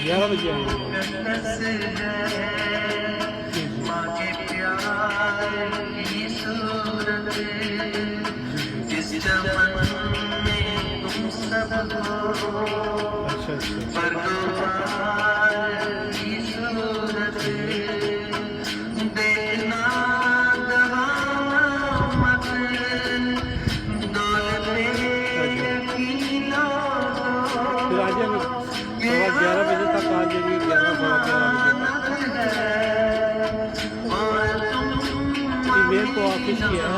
11 बजे आएंगे। अच्छा फिर आ जाएंगे 11:15 बजे तक आ जाएंगे। 11 ईमेल तो ऑफिस की है।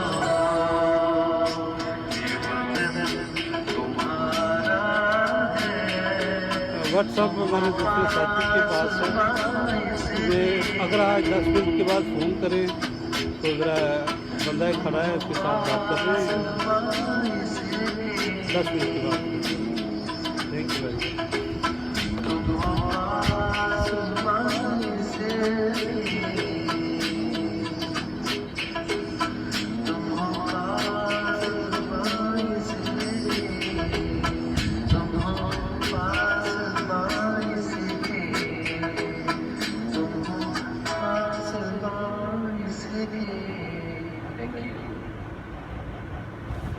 व्हाट्सएप में मैंने दूसरे साथी के पास है, अगर आज 10 मिनट के बाद फ़ोन करें तो ज़रा बंदा खड़ा है उसके साथ बात कर रहे हैं 10 मिनट के बाद। थैंक यू भाई।